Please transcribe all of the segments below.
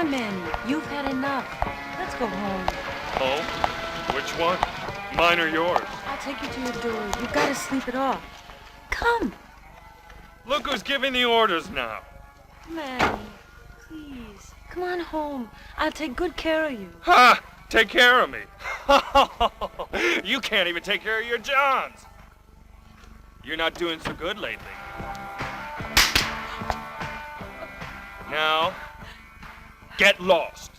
Manny, you've had enough. Let's go home. Home? Which one? Mine or yours? I'll take you to your door. You've got to sleep it off. Come. Look who's giving the orders now. Manny, please. Come on home. I'll take good care of you. Ha! Take care of me. You can't even take care of your Johns. You're not doing so good lately. Now, get lost.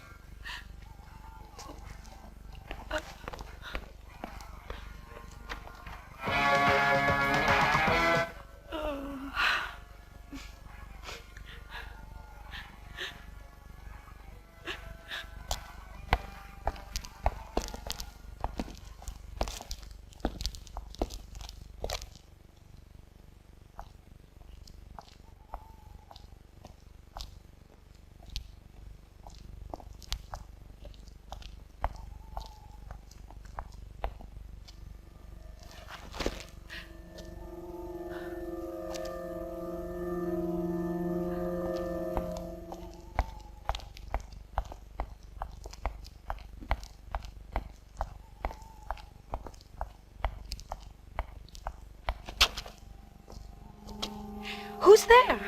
Who's there?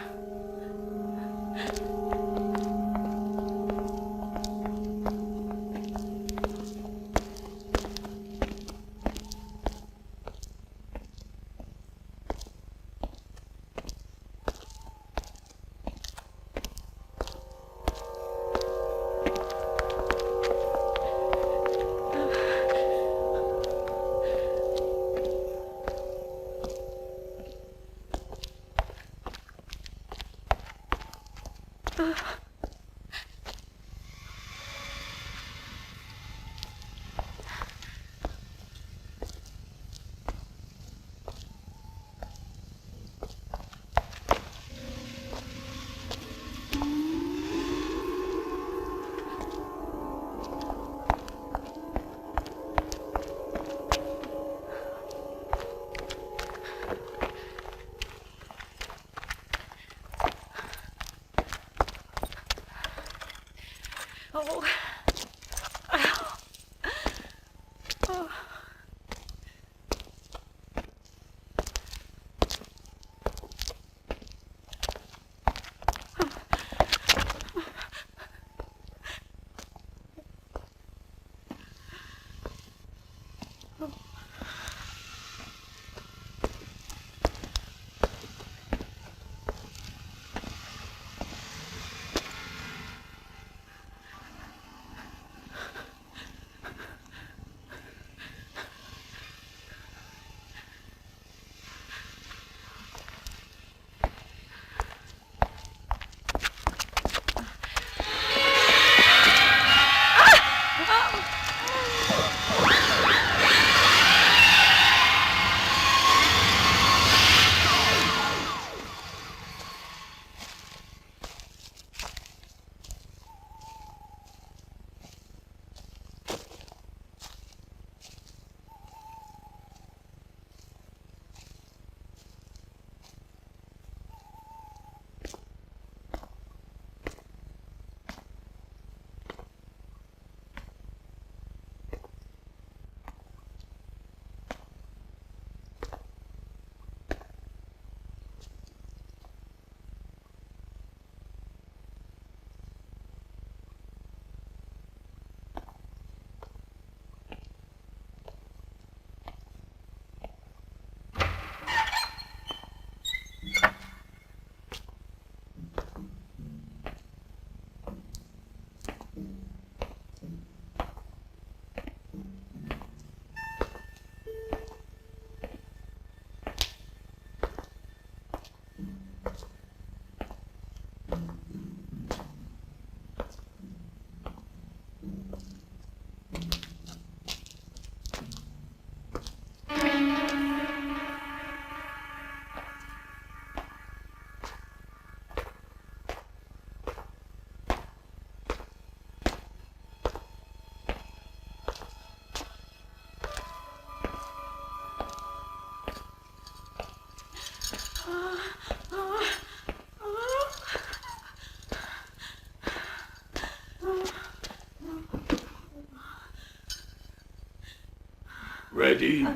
ready.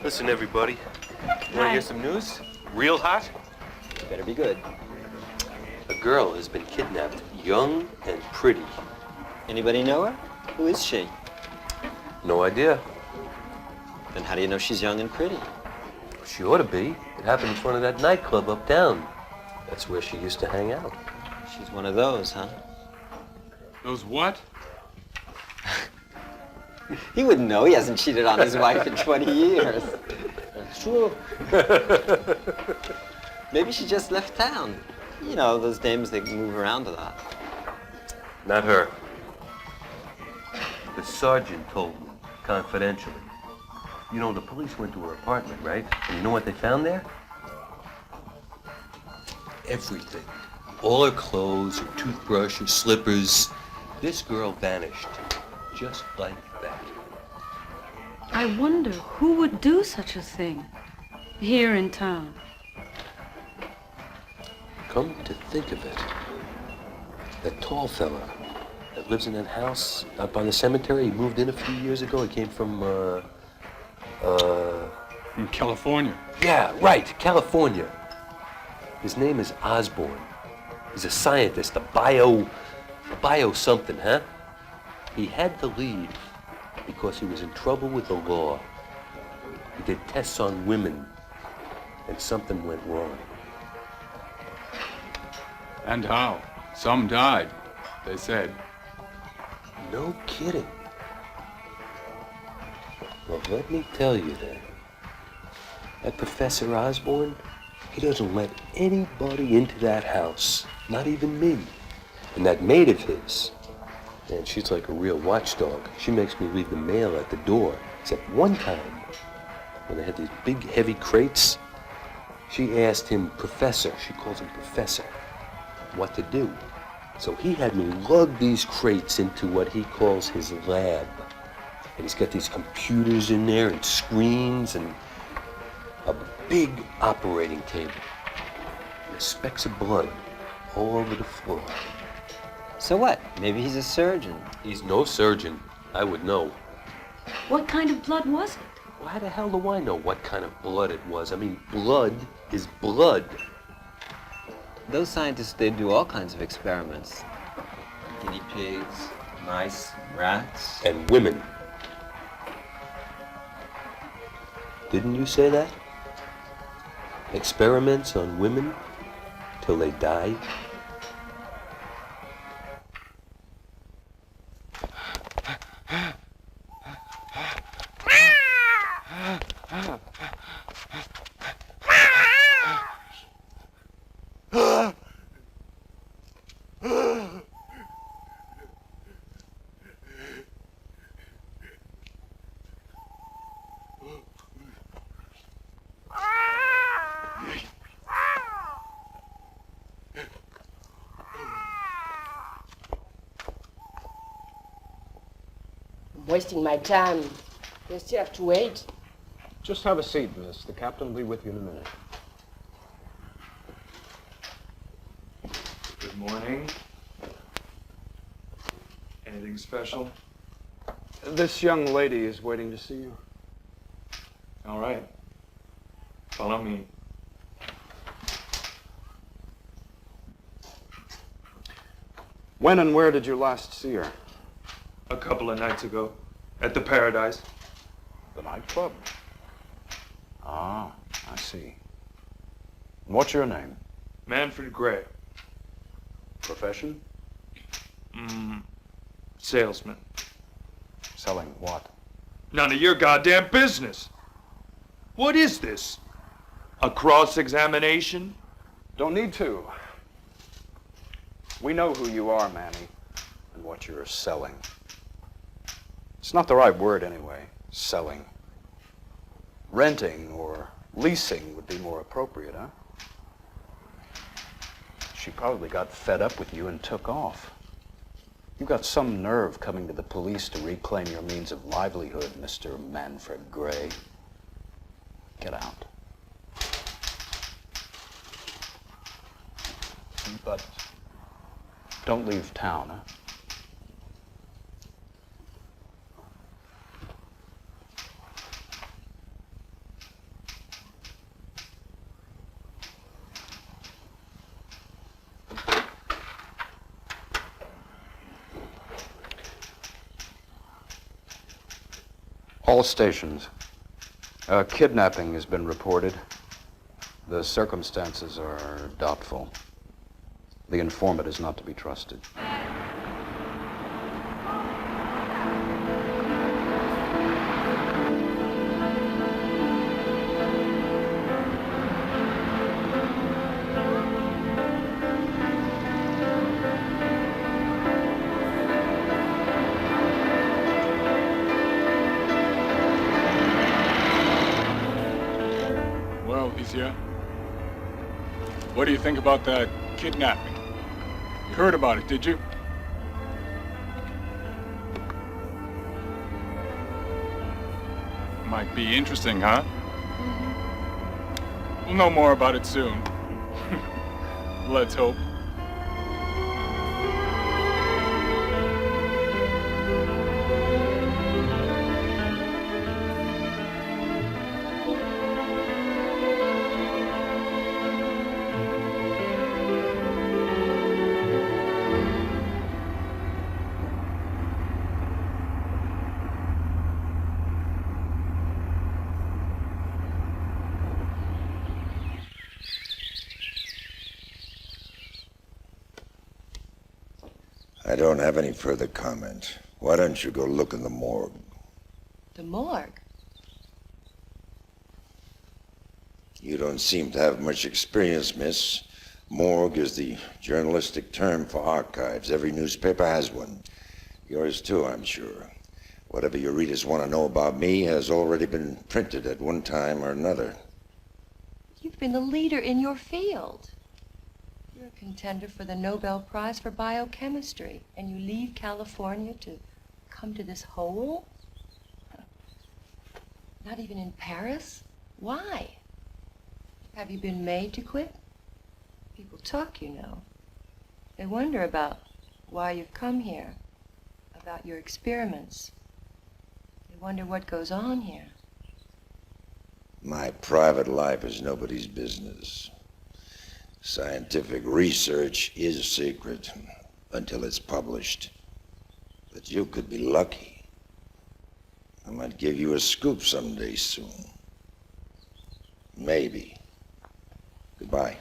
Listen, everybody. You want to hear some news? Real hot? Better be good. A girl has been kidnapped, young and pretty. Anybody know her? Who is she? No idea. Then how do you know she's young and pretty? She ought to be. It happened in front of that nightclub uptown. That's where she used to hang out. She's one of those, huh? Those what? He wouldn't know. He hasn't cheated on his wife in 20 years. That's true. Maybe she just left town. You know, those dames, they move around a lot. Not her. The sergeant told me, confidentially. You know, the police went to her apartment, right? And you know what they found there? Everything. All her clothes, her toothbrush, her slippers. This girl vanished. Just like that. I wonder who would do such a thing here in town. Come to think of it, that tall fella that lives in that house up on the cemetery, he moved in a few years ago. He came from From California. Yeah, right, California. His name is Osborne. He's a scientist, a bio something, huh? He had to leave because he was in trouble with the law. He did tests on women, and something went wrong. And how? Some died, they said. No kidding. Well, let me tell you then, that Professor Osborne, he doesn't let anybody into that house, not even me. And that maid of his, man, she's like a real watchdog. She makes me leave the mail at the door. Except one time, when they had these big, heavy crates, she asked him, Professor, she calls him Professor, what to do. So he had me lug these crates into what he calls his lab. And he's got these computers in there and screens and a big operating table. And specks of blood all over the floor. So what? Maybe he's a surgeon. He's no surgeon. I would know. What kind of blood was it? Why the hell do I know what kind of blood it was? I mean, blood is blood. Those scientists, they do all kinds of experiments. Guinea pigs, mice, rats. And women. Didn't you say that? Experiments on women till they die? Wasting my time. They still have to wait. Just have a seat, miss. The captain will be with you in a minute. Good morning. Anything special? This young lady is waiting to see you. All right. Follow me. When and where did you last see her? A couple of nights ago, at the Paradise. The nightclub? Ah, I see. What's your name? Manfred Gray. Profession? Salesman. Selling what? None of your goddamn business. What is this? A cross-examination? Don't need to. We know who you are, Manny, and what you're selling. It's not the right word anyway, selling. Renting or leasing would be more appropriate, huh? She probably got fed up with you and took off. You've got some nerve coming to the police to reclaim your means of livelihood, Mr. Manfred Gray. Get out. But don't leave town, huh? All stations. A kidnapping has been reported. The circumstances are doubtful. The informant is not to be trusted. What do you think about that kidnapping? You heard about it, did you? Might be interesting, huh? We'll know more about it soon. Let's hope. I don't have any further comment. Why don't you go look in the morgue? The morgue? You don't seem to have much experience, miss. Morgue is the journalistic term for archives. Every newspaper has one. Yours too, I'm sure. Whatever your readers want to know about me has already been printed at one time or another. You've been the leader in your field. You're a contender for the Nobel Prize for biochemistry, and you leave California to come to this hole? Not even in Paris? Why? Have you been made to quit? People talk, you know. They wonder about why you've come here, about your experiments. They wonder what goes on here. My private life is nobody's business. Scientific research is secret until it's published. But you could be lucky. I might give you a scoop someday soon. Maybe. Goodbye.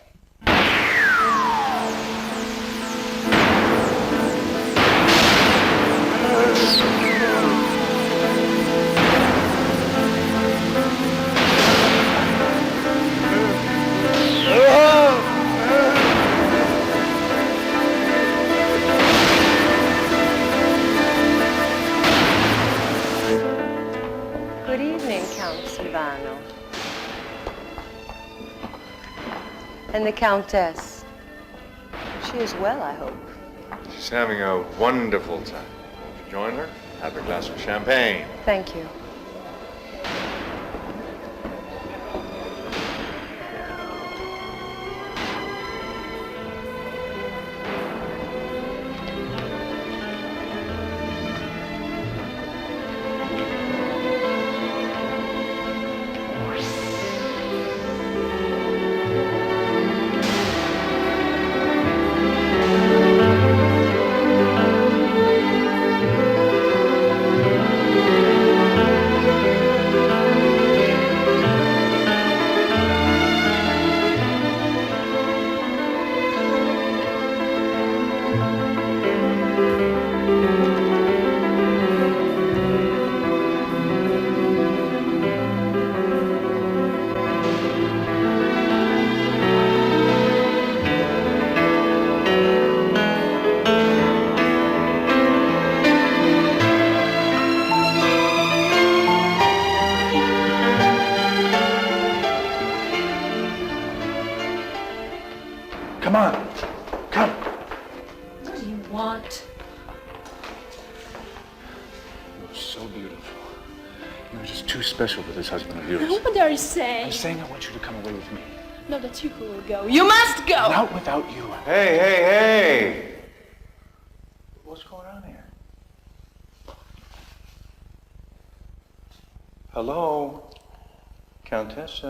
Good evening, Count Silvano. And the Countess. She is well, I hope. She's having a wonderful time. Won't you join her? Have a glass of champagne. Thank you. want? You're so beautiful. You're just too special for this husband of yours. What are you saying? I'm saying I want you to come away with me. No, that's you who will go. You must go! Not without you. Hey, hey, hey! What's going on here? Hello? Countess,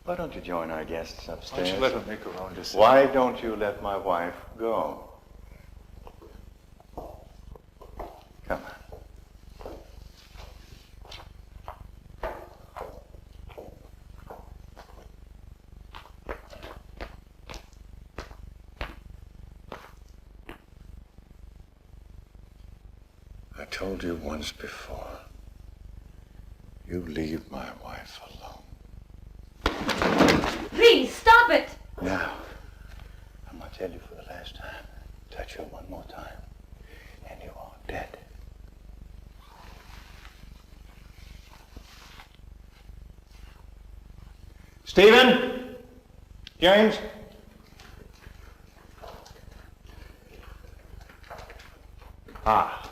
why don't you join our guests Why upstairs? don't you let her make her own decision? Why don't you let my wife go? Come on. I told you once before, you leave my wife alone. Please, stop it! Now, I'm gonna tell you for the last time, touch her one more time, and you are dead. Stephen? James? Ah.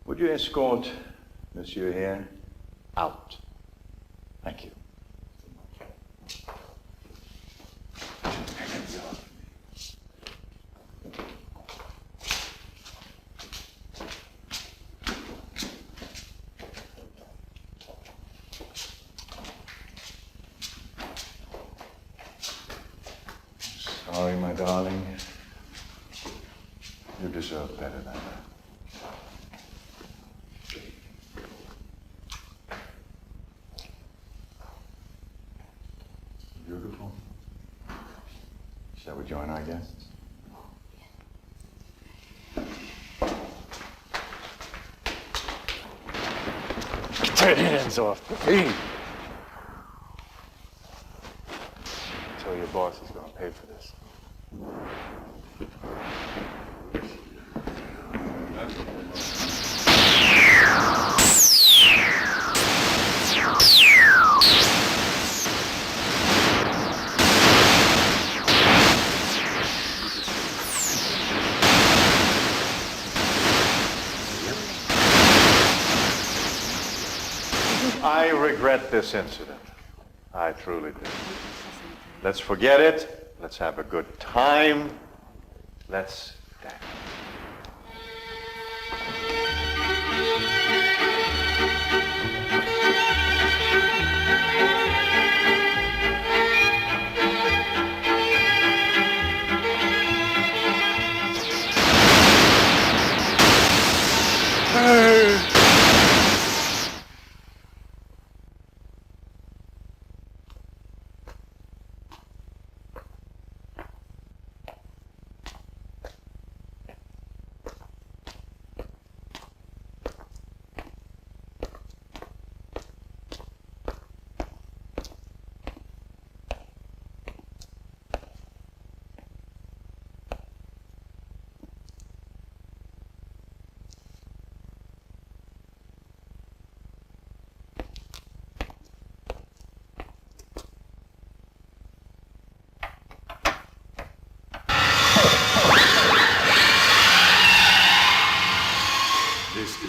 Would you escort Monsieur here out? Thank you. Sorry, my darling. You deserve better than that. Beautiful. Shall we join our guests? Get your hands off me. Tell your boss he's gonna pay for this. I regret this incident. I truly do. Let's forget it. Let's have a good time. Let's dance.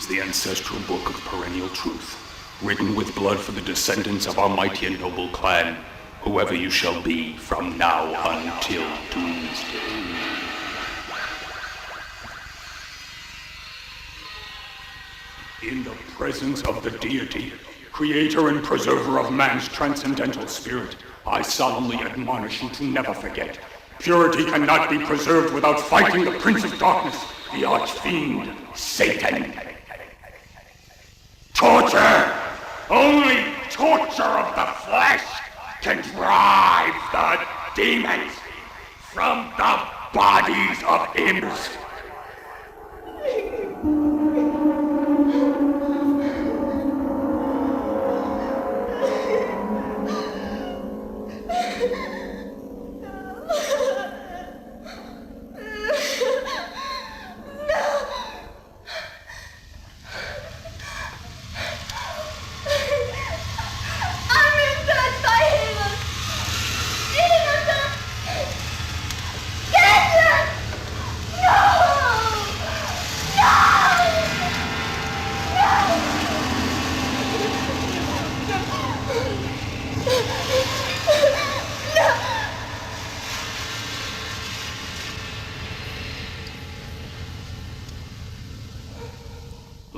The ancestral book of perennial truth, written with blood for the descendants of our mighty and noble clan, whoever you shall be from now until doomsday. In the presence of the deity, creator and preserver of man's transcendental spirit, I solemnly admonish you to never forget, purity cannot be preserved without fighting the Prince of Darkness, the arch-fiend, Satan. Torture! Only torture of the flesh can drive the demons from the bodies of imps.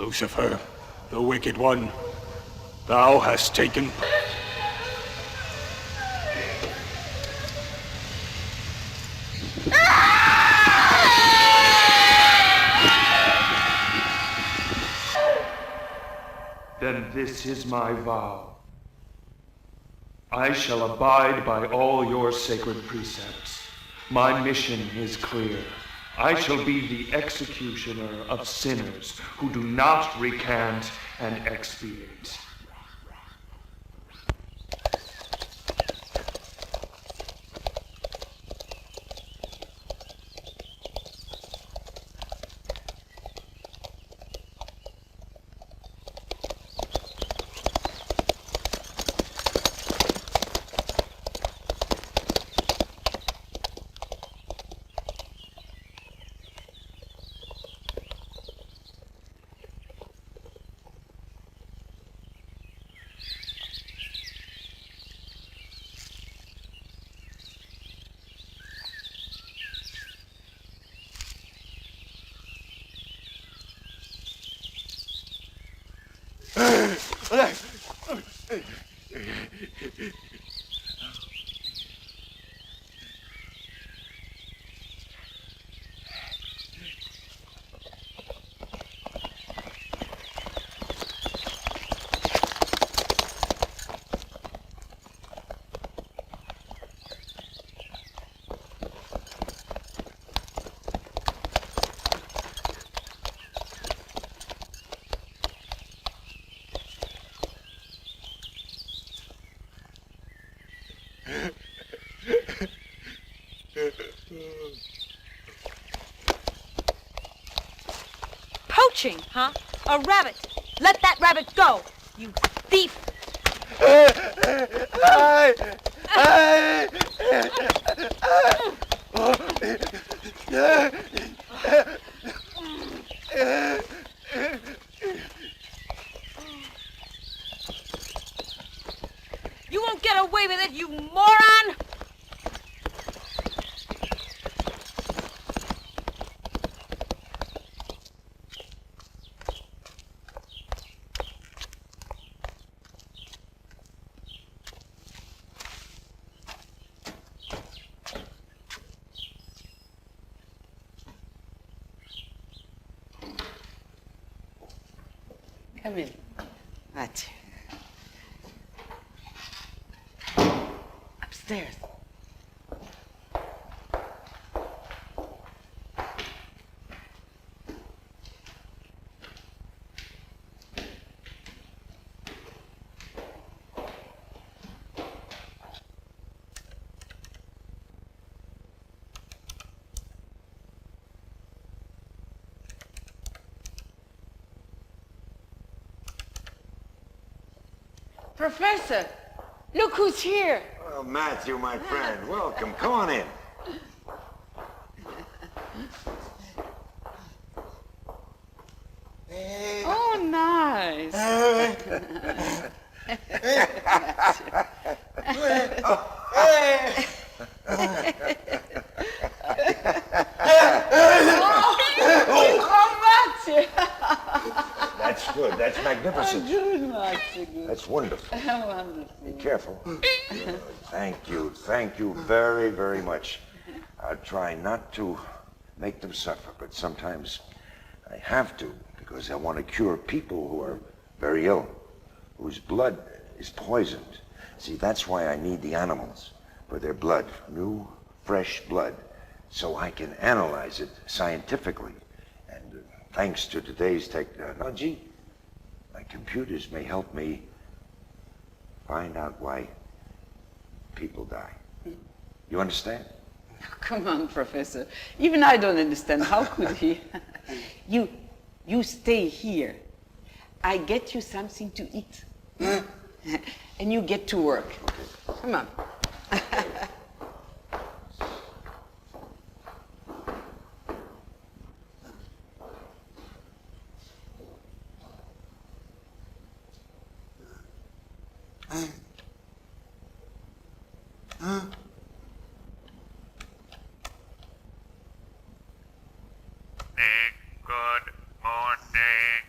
Lucifer, the wicked one, thou hast taken... Then this is my vow. I shall abide by all your sacred precepts. My mission is clear. I shall be the executioner of sinners who do not recant and expiate. Poaching, huh? A rabbit. Let that rabbit go, you thief. You won't get away with it, you moron! Come in. Right. Upstairs. Professor, look who's here. Well, Matthew, my friend, welcome. Come on in. Oh, nice. That's good. That's magnificent. Good, Matthew. That's wonderful. Wonderful. Be careful. Good. Thank you. Thank you very, very much. I'll try not to make them suffer, but sometimes I have to because I want to cure people who are very ill, whose blood is poisoned. See, that's why I need the animals for their blood, new, fresh blood, so I can analyze it scientifically. And thanks to today's technology, my computers may help me find out why people die. You understand? Come on, Professor. Even I don't understand. How could he? You stay here. I get you something to eat. And you get to work. Okay. Come on. Good morning.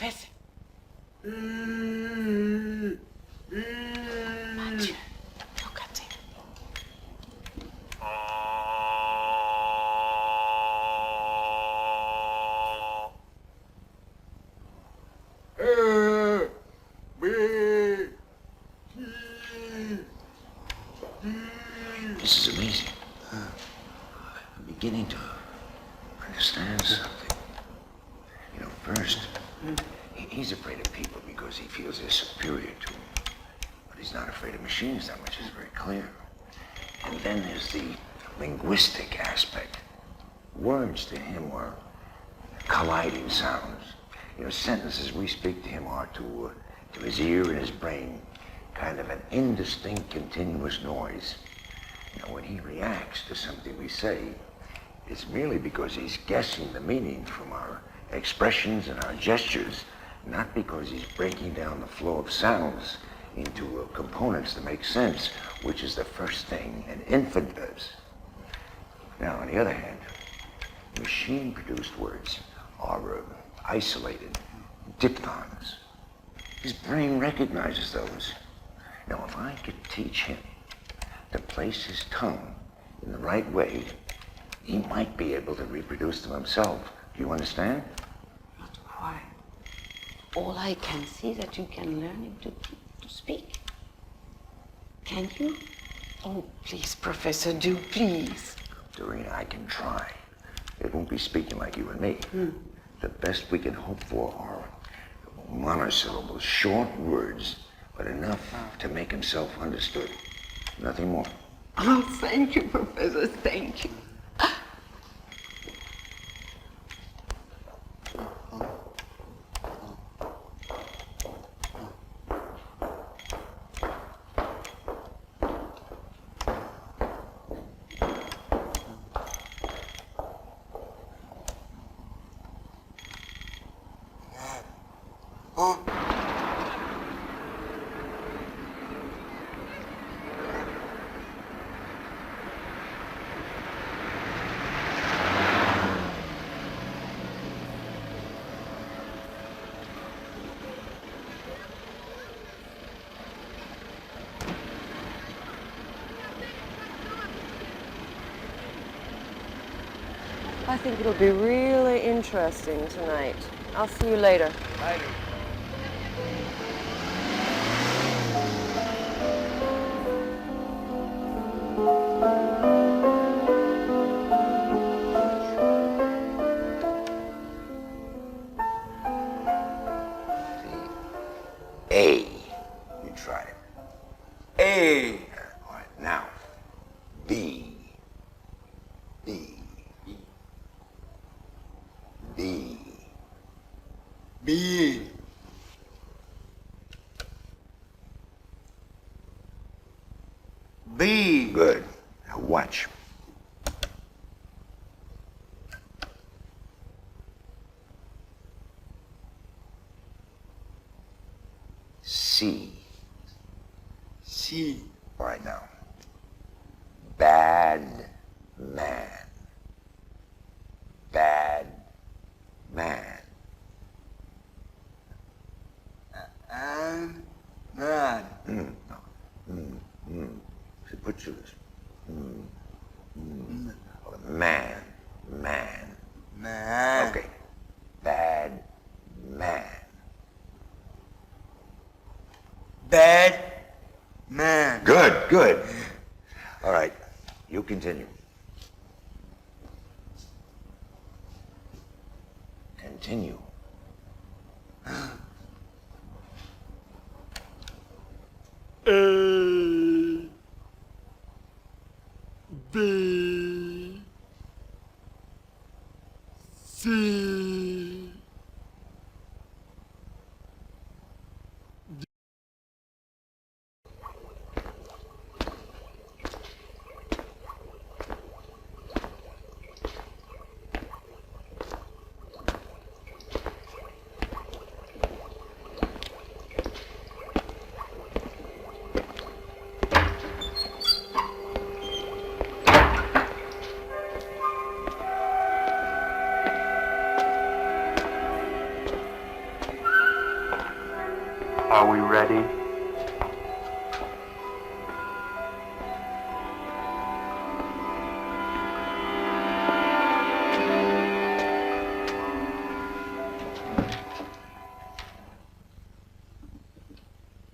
Professor. Mathieu, look at him. This is amazing. I'm beginning to understand something. You know, first, he's afraid of people because he feels they're superior to him. But he's not afraid of machines, that much is very clear. And then there's the linguistic aspect. Words to him are colliding sounds. You know, sentences we speak to him are to his ear and his brain kind of an indistinct, continuous noise. You know, when he reacts to something we say, it's merely because he's guessing the meaning from our expressions and our gestures, not because he's breaking down the flow of sounds into components that make sense, which is the first thing an infant does. Now, on the other hand, machine-produced words are isolated diphthongs. His brain recognizes those. Now, if I could teach him to place his tongue in the right way, he might be able to reproduce them himself. Do you understand? Not quite. All I can see is that you can learn him to speak. Can you? Oh, please, Professor, do, please. Doreen, I can try. It won't be speaking like you and me. The best we can hope for are monosyllable, short words, but enough to make himself understood. Nothing more. Oh, thank you, Professor, thank you. I think it'll be really interesting tonight. I'll see you later. Later. A. You try it. A. All right, now. B. B. B. B. B. Good. Now watch. C. C. All right, now. Bad man. Bad man. And man. So put yours. Man. Man. Man. Okay. Bad man. Bad man. Good, good. All right, you continue. Continue. A. B. C. Are we ready?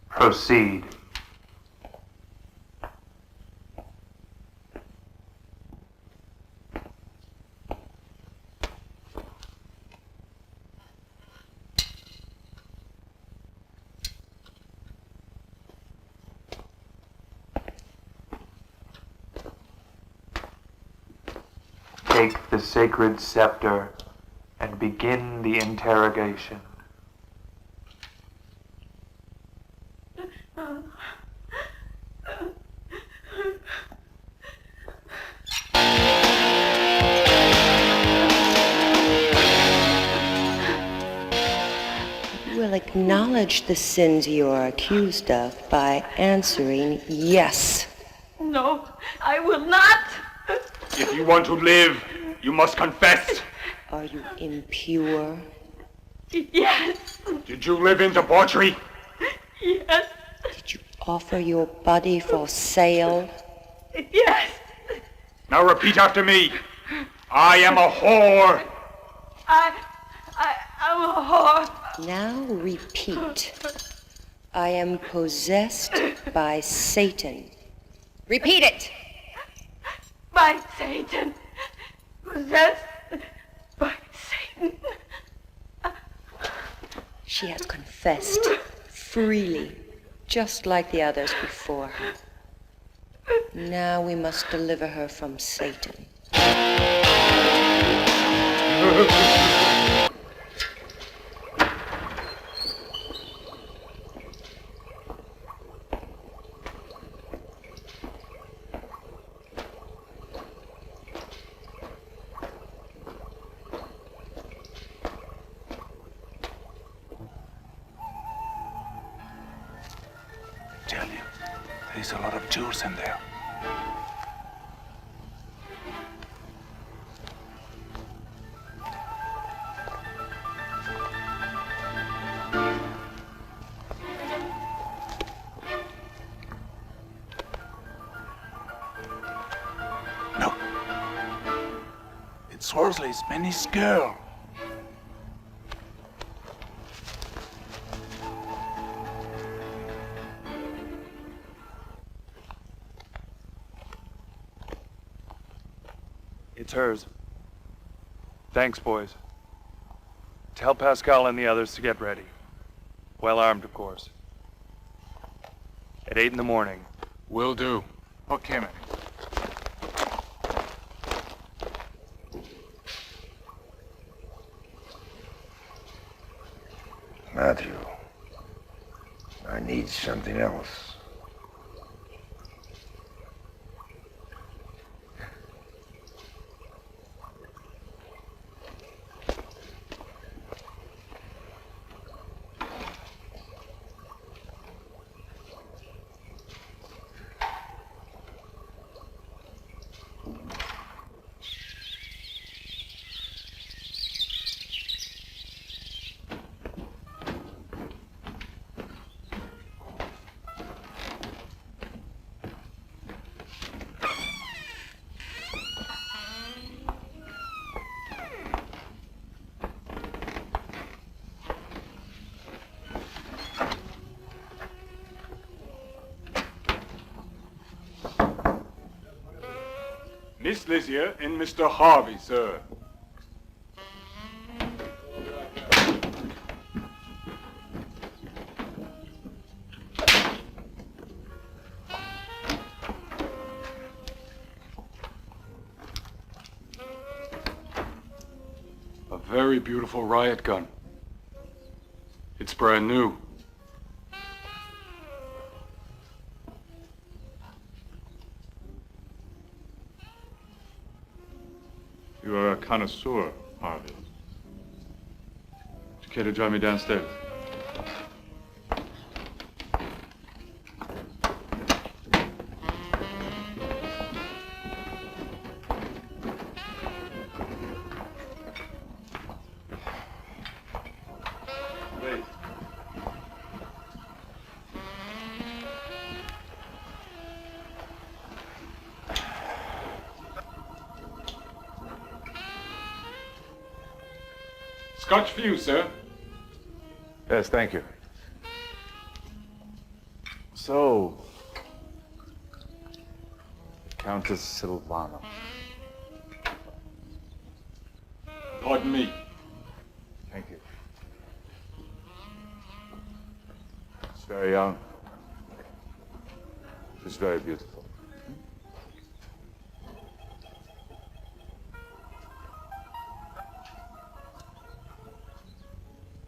Proceed. Take the sacred scepter and begin the interrogation. You will acknowledge the sins you are accused of by answering yes. No, I will not. If you want to live, you must confess. Are you impure? Yes. Did you live in debauchery? Yes. Did you offer your body for sale? Yes. Now repeat after me. I am a whore. I'm a whore. Now repeat. I am possessed by Satan. Repeat it. By Satan. Possessed by Satan. She has confessed freely, just like the others before her. Now we must deliver her from Satan. Tell you, there's a lot of Jews in there. No. It's Horsley's Minnie's girl. It's hers. Thanks, boys. Tell Pascal and the others to get ready. Well armed, of course. At 8 in the morning. Will do. Okay, man. Matthew, I need something else. Miss Lesoeur and Mr. Harvey, sir. A very beautiful riot gun. It's brand new. You are a connoisseur, Harvey. You care to join me downstairs? Scotch for you, sir. Yes, thank you. So, Countess Silvano. Pardon me. Thank you. She's very young. She's very beautiful.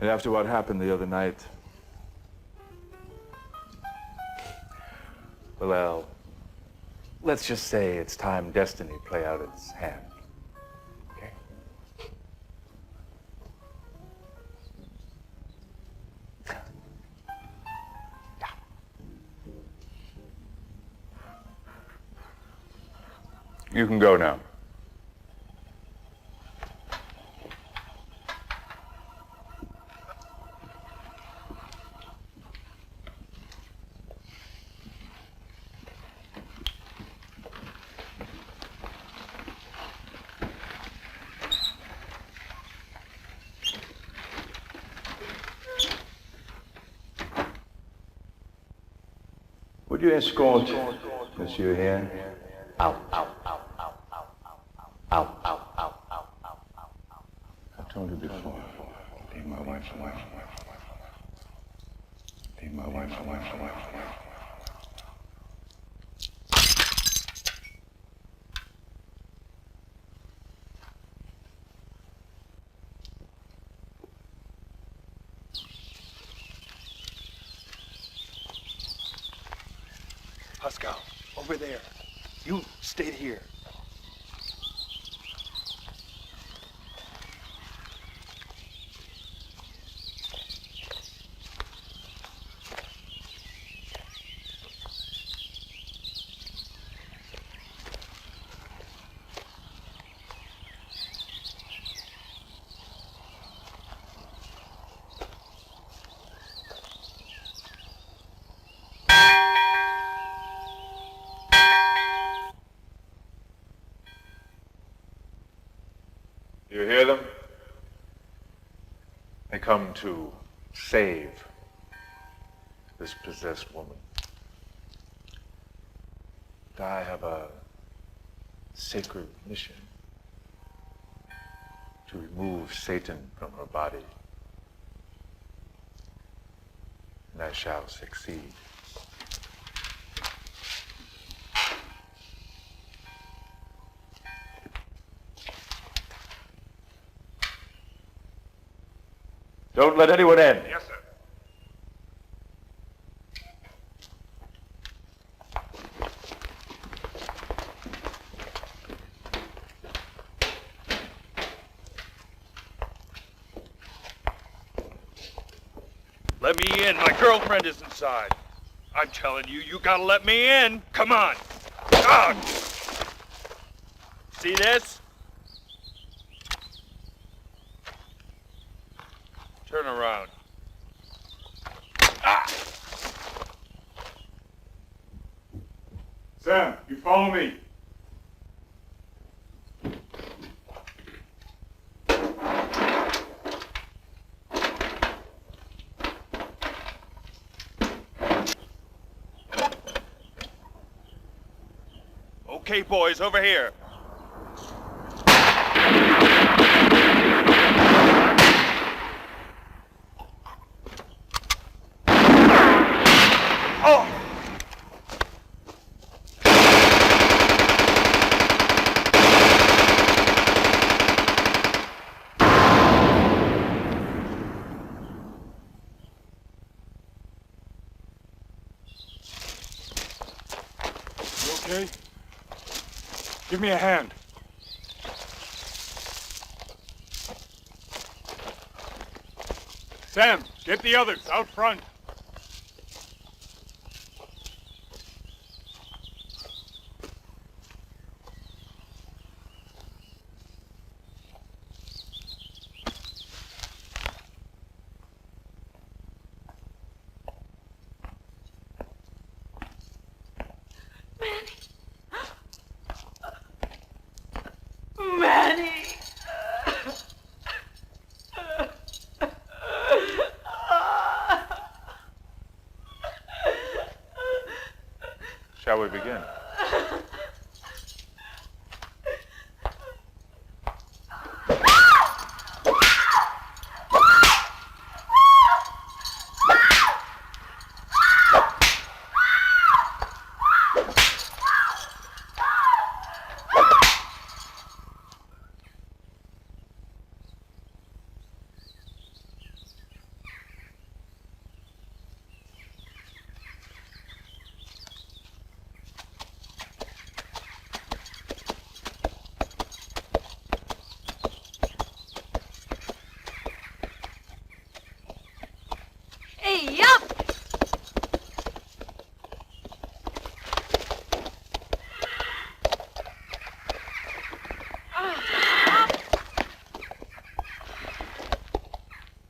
And after what happened the other night, well, let's just say it's time destiny play out its hand. Okay? You can go now. Would you escort Monsieur here? Out. I told you before. Leave my wife alone. Leave my wife alone. Pascal, over there. You stayed here. You hear them? They come to save this possessed woman. I have a sacred mission to remove Satan from her body, and I shall succeed. Don't let anyone in. Yes, sir. Let me in. My girlfriend is inside. I'm telling you, you gotta let me in. Come on. Ah! See this? Turn around. Ah! Sam, you follow me. Okay, boys, over here. Okay? Give me a hand. Sam, get the others out front. Manny! Shall we begin?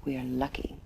We are lucky.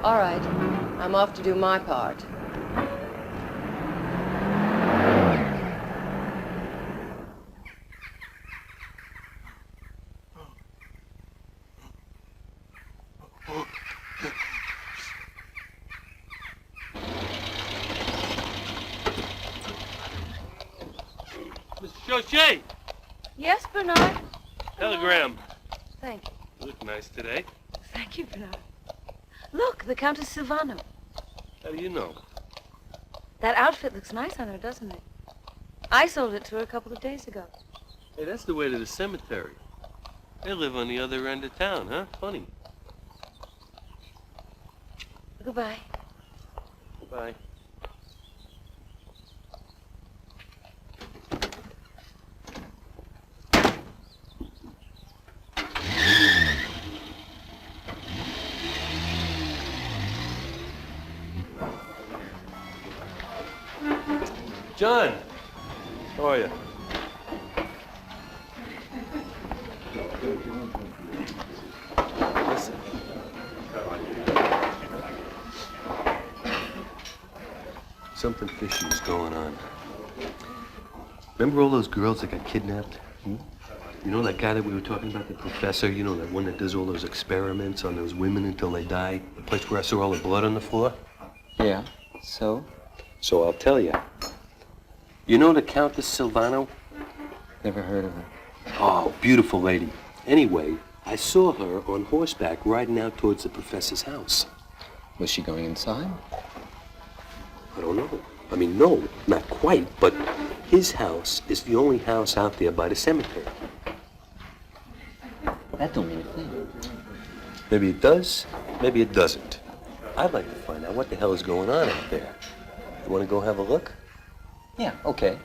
All right, I'm off to do my part. Mr. Chauchet! Yes, Bernard? Telegram. Thank you. You look nice today. Thank you, Bernard. Look, the Countess Silvano. How do you know? That outfit looks nice on her, doesn't it? I sold it to her a couple of days ago. Hey, that's the way to the cemetery. They live on the other end of town, huh? Funny. Goodbye. Goodbye. John, how are you? Listen. Something fishy is going on. Remember all those girls that got kidnapped? You know that guy that we were talking about, the professor? You know, that one that does all those experiments on those women until they die? The place where I saw all the blood on the floor? Yeah, so? So I'll tell you. You know the Countess Silvano? Never heard of her. Oh, beautiful lady. Anyway, I saw her on horseback riding out towards the professor's house. Was she going inside? I don't know. I mean, no, not quite, but his house is the only house out there by the cemetery. That don't mean a thing. Maybe it does, maybe it doesn't. I'd like to find out what the hell is going on out there. You want to go have a look? Yeah, okay.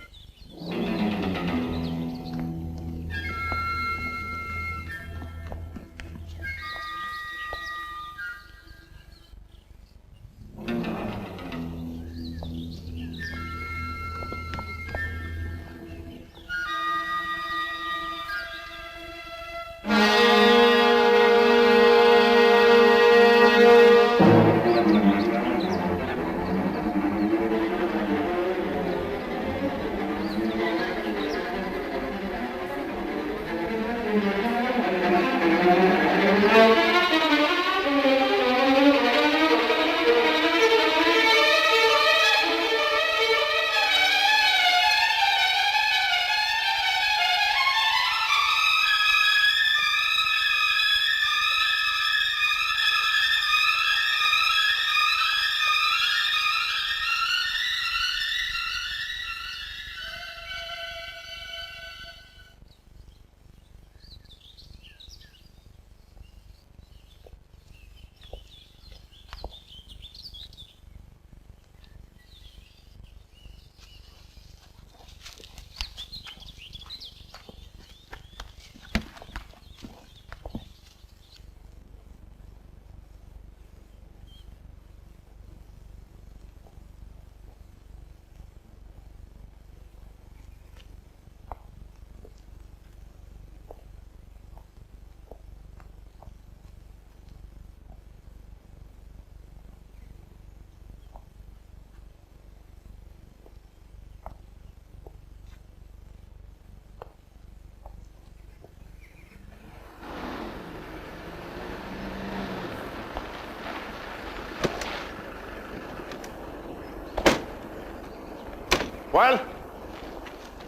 Well?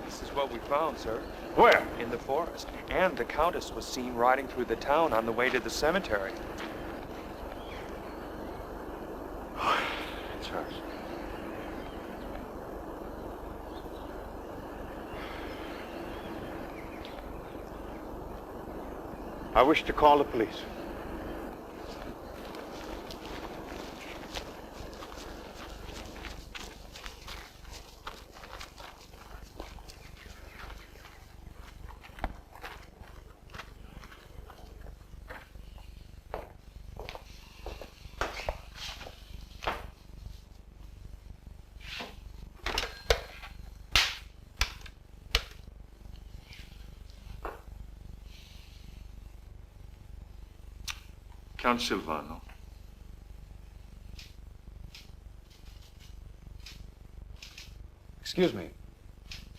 This is what we found, sir. Where? In the forest. And the Countess was seen riding through the town on the way to the cemetery. It's hers. I wish to call the police. Count Silvano. Excuse me.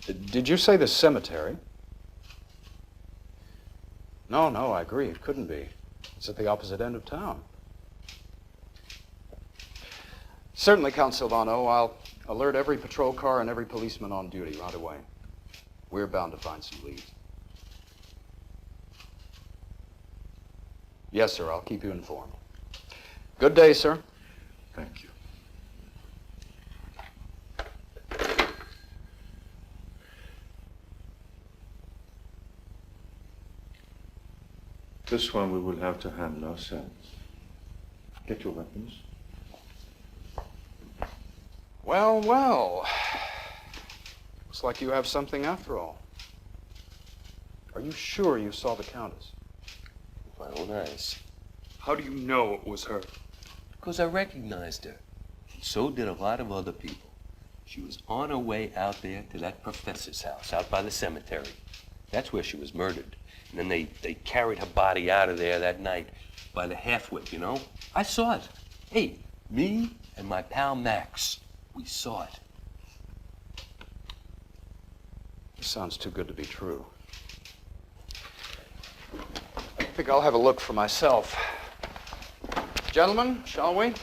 Did you say the cemetery? No, I agree. It couldn't be. It's at the opposite end of town. Certainly, Count Silvano. I'll alert every patrol car and every policeman on duty right away. We're bound to find some leads. Yes, sir. I'll keep you informed. Good day, sir. Thank you. This one we will have to handle ourselves. Get your weapons. Well. Looks like you have something after all. Are you sure you saw the Countess? My own eyes. How do you know it was her? Because I recognized her. So did a lot of other people. She was on her way out there to that professor's house out by the cemetery. That's where she was murdered. And then they carried her body out of there that night by the half-wit, you know? I saw it. Hey, me and my pal Max, we saw it. This sounds too good to be true. I think I'll have a look for myself. Gentlemen, shall we?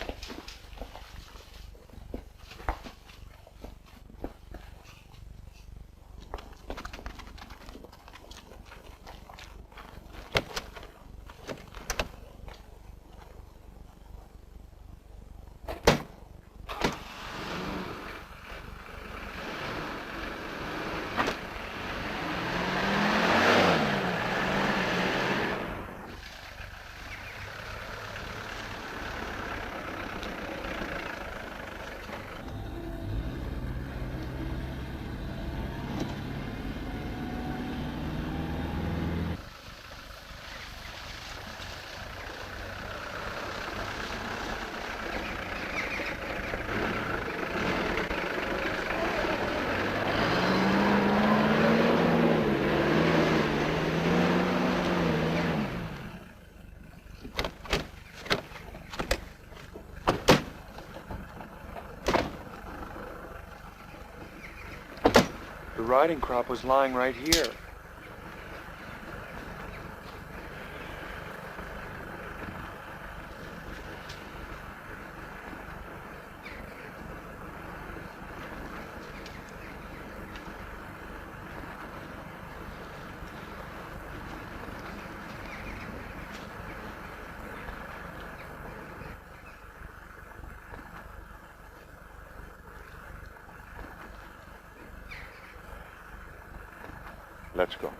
riding crop was lying right here. Let's go.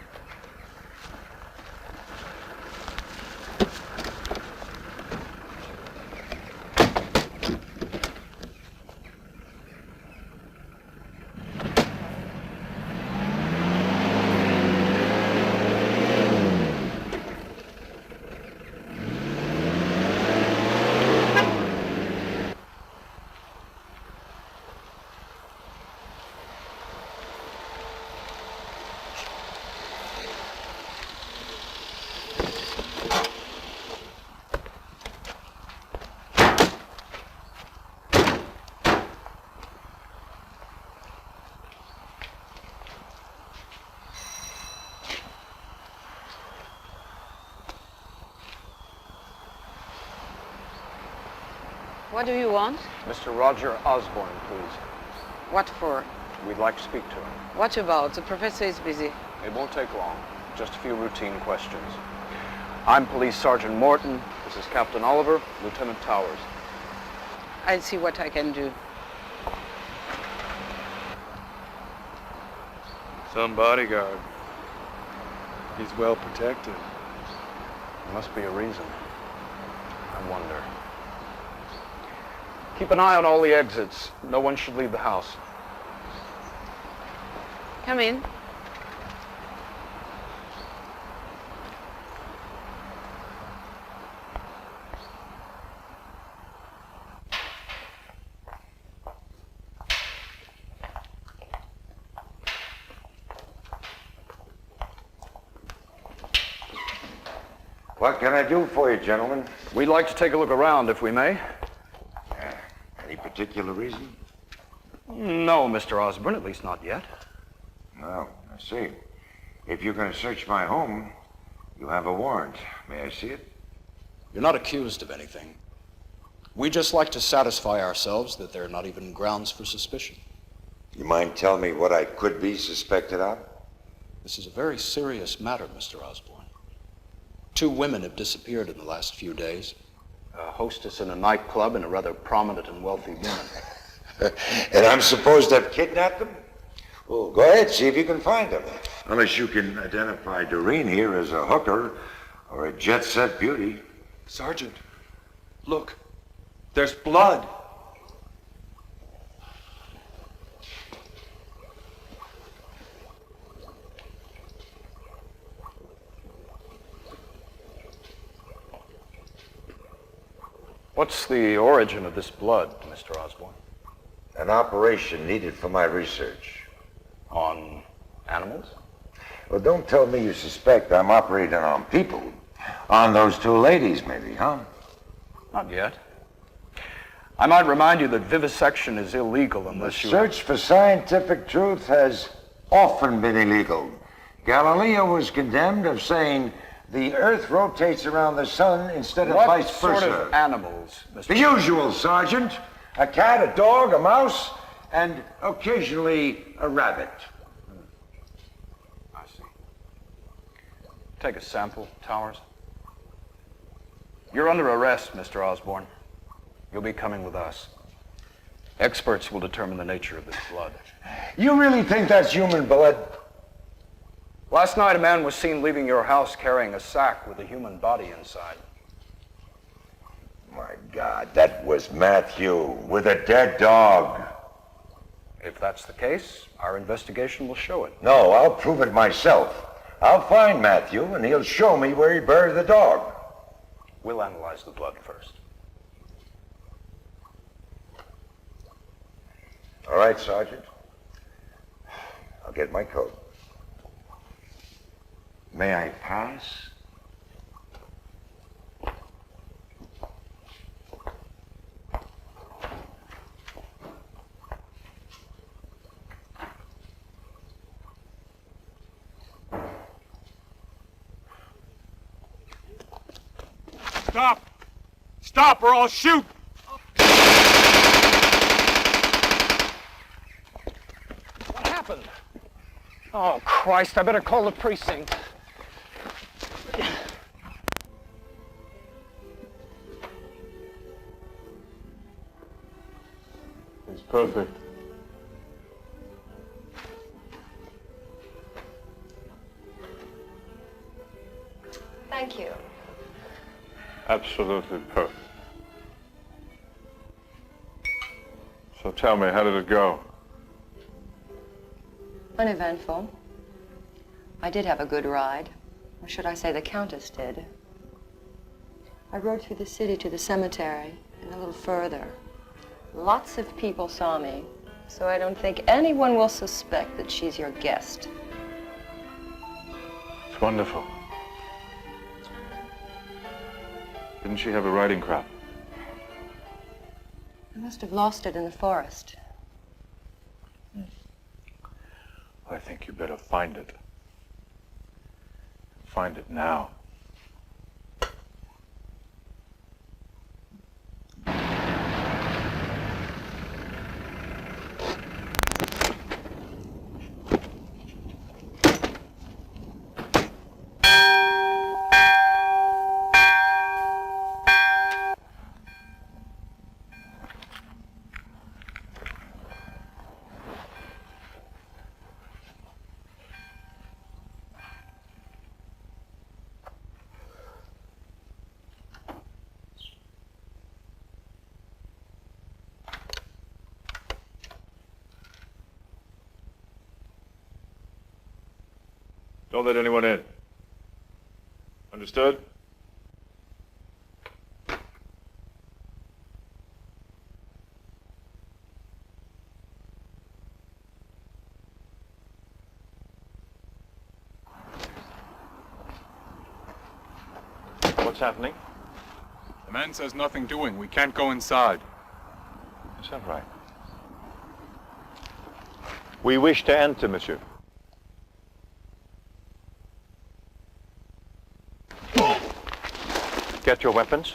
What do you want? Mr. Roger Osborne, please. What for? We'd like to speak to him. What about? The professor is busy. It won't take long. Just a few routine questions. I'm Police Sergeant Morton. This is Captain Oliver, Lieutenant Towers. I'll see what I can do. Some bodyguard. He's well protected. There must be a reason. I wonder. Keep an eye on all the exits. No one should leave the house. Come in. What can I do for you, gentlemen? We'd like to take a look around, if we may. Any particular reason? No, Mr. Osborne, at least not yet. Well, I see. If you're going to search my home, you have a warrant. May I see it? You're not accused of anything. We just like to satisfy ourselves that there are not even grounds for suspicion. You mind telling me what I could be suspected of? This is a very serious matter, Mr. Osborne. 2 women have disappeared in the last few days. A hostess in a nightclub and a rather prominent and wealthy woman. And I'm supposed to have kidnapped them? Well, go ahead, see if you can find them. Unless you can identify Doreen here as a hooker or a jet-set beauty. Sergeant, look. There's blood. What's the origin of this blood, Mr. Osborne? An operation needed for my research. On animals? Well, don't tell me you suspect I'm operating on people. On those 2 ladies, maybe, huh? Not yet. I might remind you that vivisection is illegal unless The you... search for scientific truth has often been illegal. Galileo was condemned of saying the Earth rotates around the sun instead of vice versa. What sort of animals, Mr. The usual, Sergeant. A cat, a dog, a mouse, and occasionally a rabbit. I see. Take a sample, Towers. You're under arrest, Mr. Osborne. You'll be coming with us. Experts will determine the nature of this blood. You really think that's human blood? Last night, a man was seen leaving your house carrying a sack with a human body inside. My God, that was Matthew with a dead dog. If that's the case, our investigation will show it. No, I'll prove it myself. I'll find Matthew, and he'll show me where he buried the dog. We'll analyze the blood first. All right, Sergeant. I'll get my coat. May I pass? Stop! Stop or I'll shoot! What happened? Oh, Christ, I better call the precinct. It's perfect. Thank you. Absolutely perfect. So tell me, how did it go? Uneventful. I did have a good ride. Or should I say the Countess did. I rode through the city to the cemetery and a little further. Lots of people saw me, so I don't think anyone will suspect that she's your guest. It's wonderful. Didn't she have a riding crop? I must have lost it in the forest. I think you better find it. Find it now. Don't let anyone in. Understood? What's happening? The man says nothing doing. We can't go inside. Is that right? We wish to enter, monsieur. Get your weapons.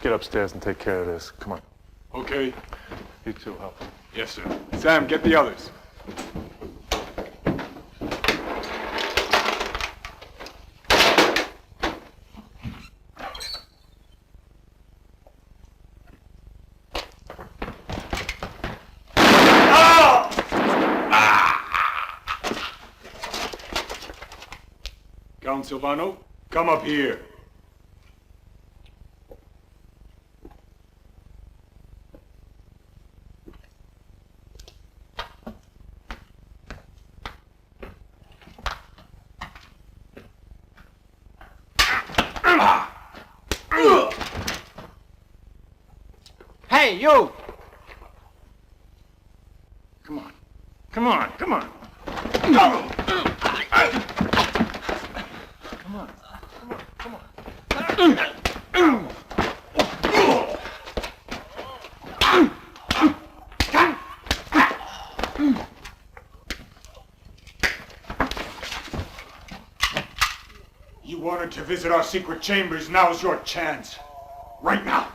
Get upstairs and take care of this. Come on. Okay. You two help. Yes, sir. Sam, get the others. Count Silvano, come up here. Hey, you! Come on. Come on. Come on. Come on. You wanted to visit our secret chambers. Now's your chance. Right now.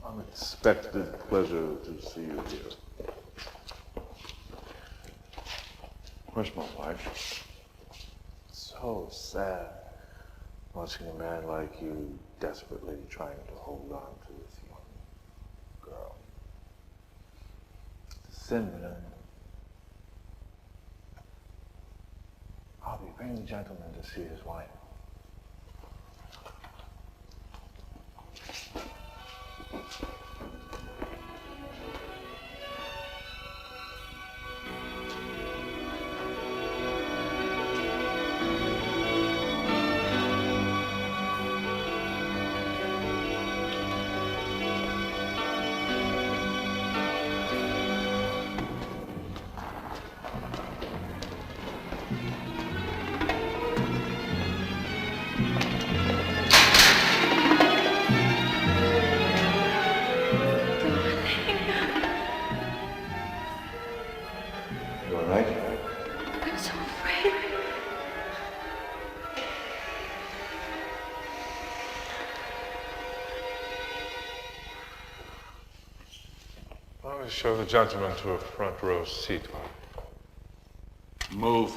Unexpected pleasure to see you here. Where's my wife? So sad watching a man like you desperately trying to hold on to this young girl. It's a sin, you know. I'll be bringing the gentleman to see his wife. show the gentleman to a front row seat. Move.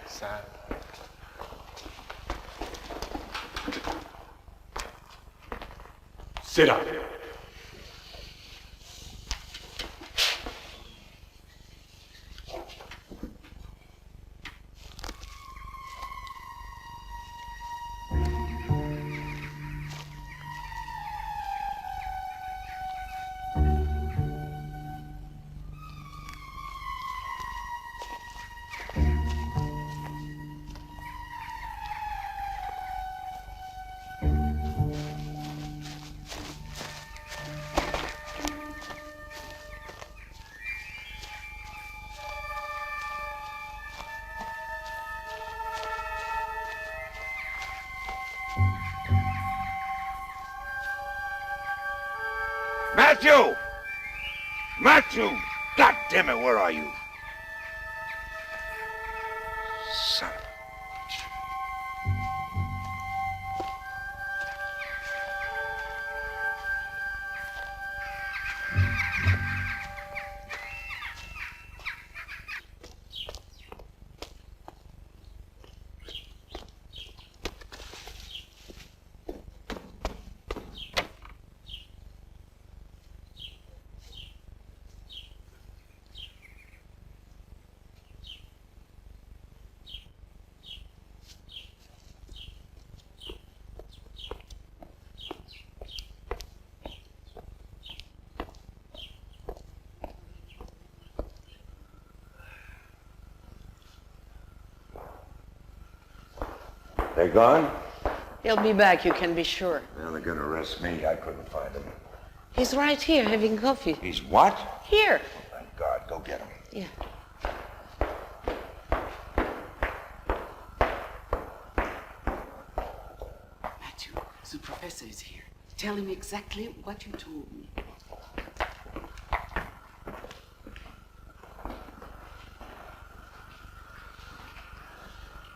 Sad. Sit up. Matthew! Matthew! God damn it, where are you? Son of a... They're gone? He'll be back, you can be sure. Well, they're gonna arrest me. I couldn't find him. He's right here having coffee. He's what? Here. Thank God. Go get him. Yeah. Matthew, the professor is here. Tell him exactly what you told me.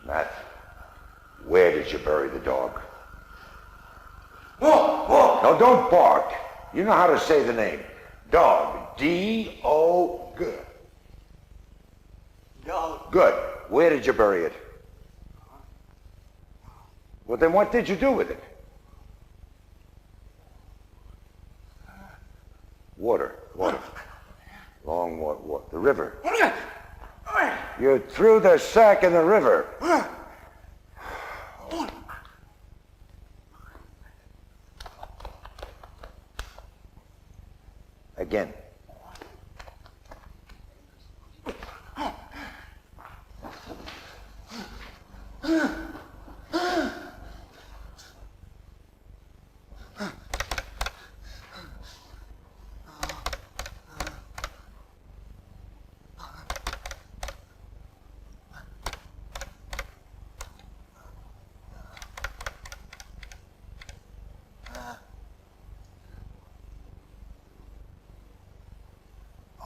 Matt, where did you bury the dog? Whoa! No, don't bark. You know how to say the name. Dog. D-O-G. Dog. Good. Where did you bury it? Well, then what did you do with it? Water. Long water. The river. You threw the sack in the river. Again.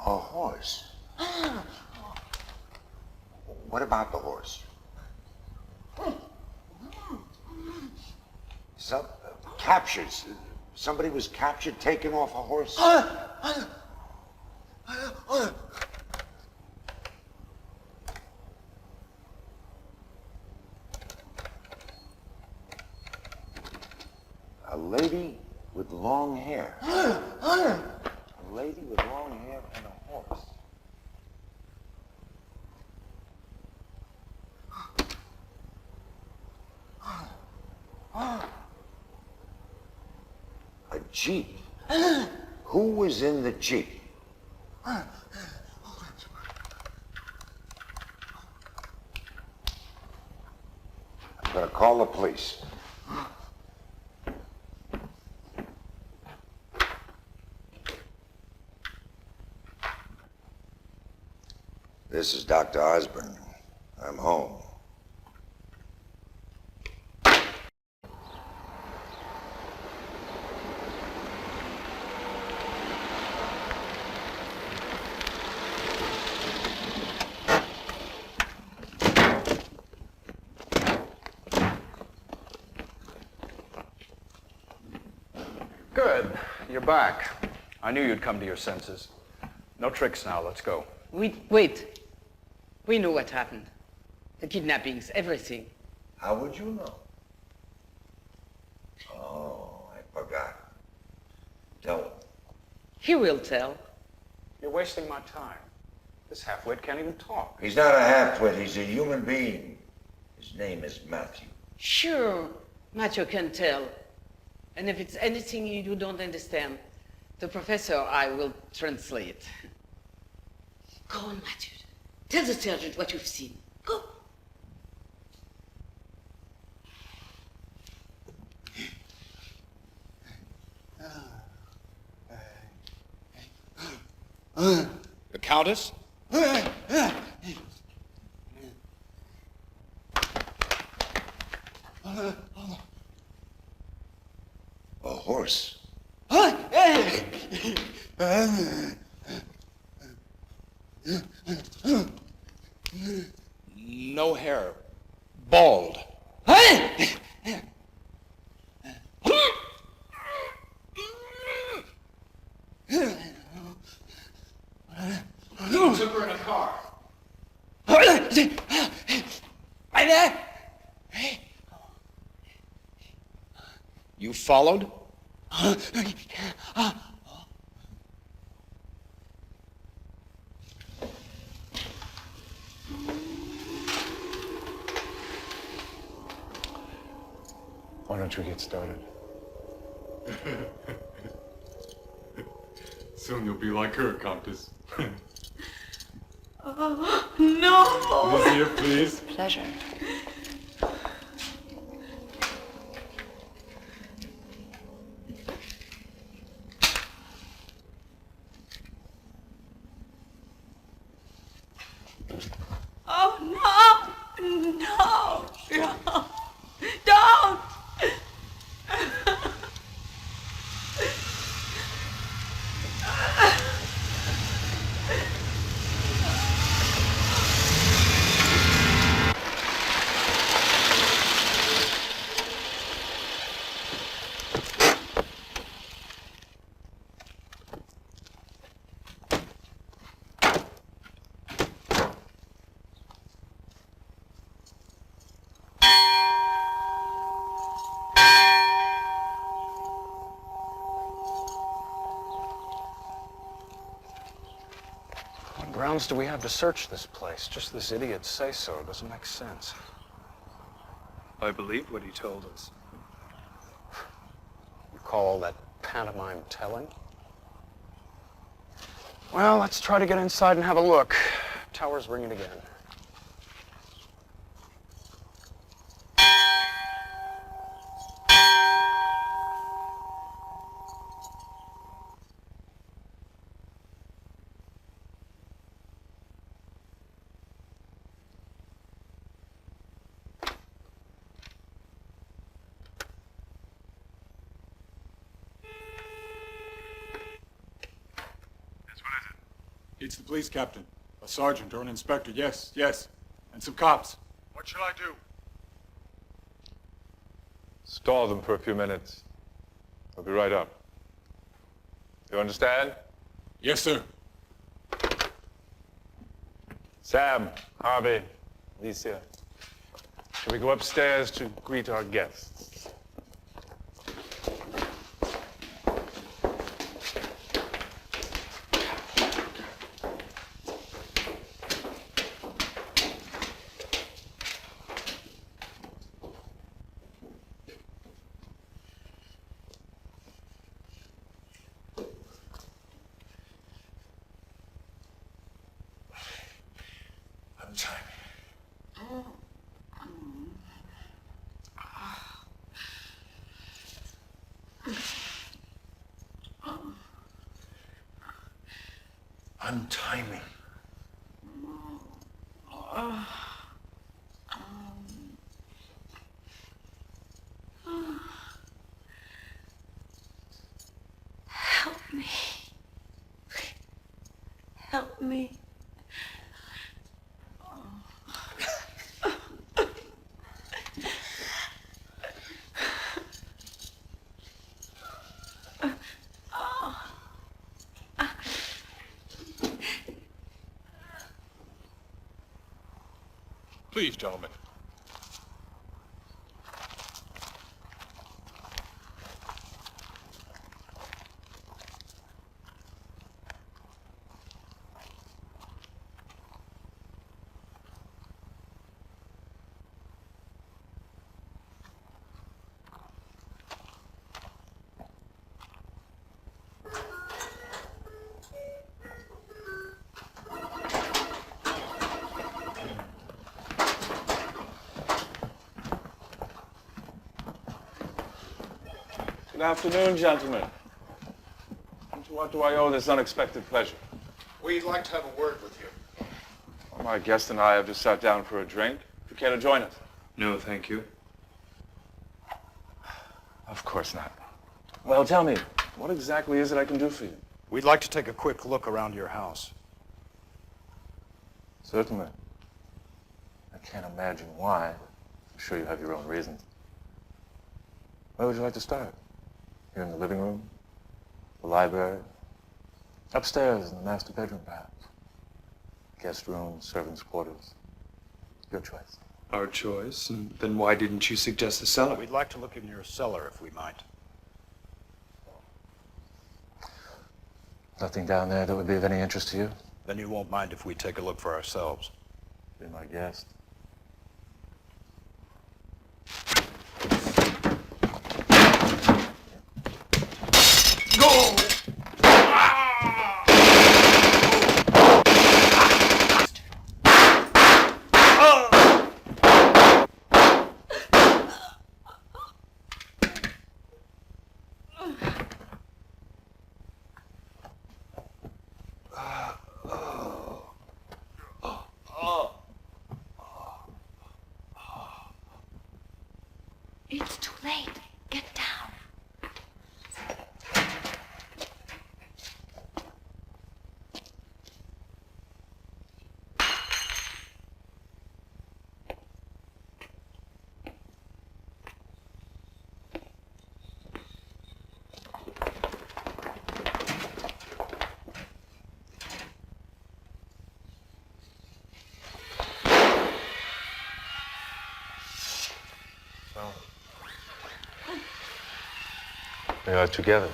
A horse. What about the horse? Captured. Somebody was captured, taken off a horse? A lady with long hair. A lady with long hair and a horse. A jeep. Who was in the jeep? I'm gonna call the police. This is Dr. Osborne. I'm home. Good. You're back. I knew you'd come to your senses. No tricks now. Let's go. Wait. We know what happened. The kidnappings, everything. How would you know? Oh, I forgot. Tell him. He will tell. You're wasting my time. This half-wit can't even talk. He's not a half-wit. He's a human being. His name is Matthew. Sure, Matthew can tell. And if it's anything you don't understand, the professor or I will translate. Go on, Matthew. Tell the sergeant what you've seen. Go. The Countess? A horse. No hair. Bald. You took her in a car. You followed? Why don't we get started? Soon you'll be like her, Countess. Oh, no! Lesoeur, please. Pleasure. Oh, no! No! No! Don't! What grounds do we have to search this place? Just this idiot's say-so. It doesn't make sense. I believe what he told us. You call all that pantomime telling? Well, let's try to get inside and have a look. Tower's ringing again. It's the police captain. A sergeant or an inspector, yes. And some cops. What shall I do? Stall them for a few minutes. I'll be right up. You understand? Yes, sir. Sam, Harvey, Alicia, shall we go upstairs to greet our guests? Untie me. Help me. Help me. Please, gentlemen. Good afternoon, gentlemen. And to what do I owe this unexpected pleasure? We'd like to have a word with you. Well, my guest and I have just sat down for a drink. If you care to join us. No, thank you. Of course not. Well, tell me, what exactly is it I can do for you? We'd like to take a quick look around your house. Certainly. I can't imagine why. I'm sure you have your own reasons. Where would you like to start? Here in the living room? The library? Upstairs in the master bedroom, perhaps? Guest room, servants' quarters? Your choice. Our choice? And then why didn't you suggest the cellar? We'd like to look in your cellar, if we might. Nothing down there that would be of any interest to you? Then you won't mind if we take a look for ourselves. Be my guest. Go! It's too late. Get down. We are together.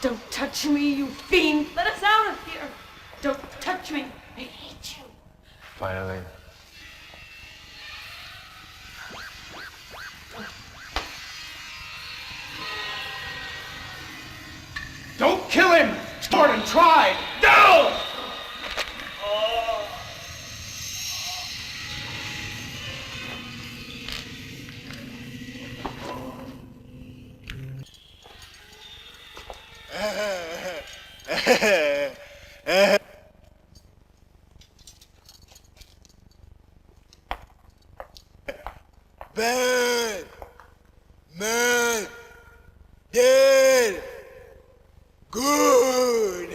Don't touch me, you fiend. Let us out of here. Don't touch me. I hate you. Finally. Don't kill him! Start and try! Down! Bad! Man! Dead! Good!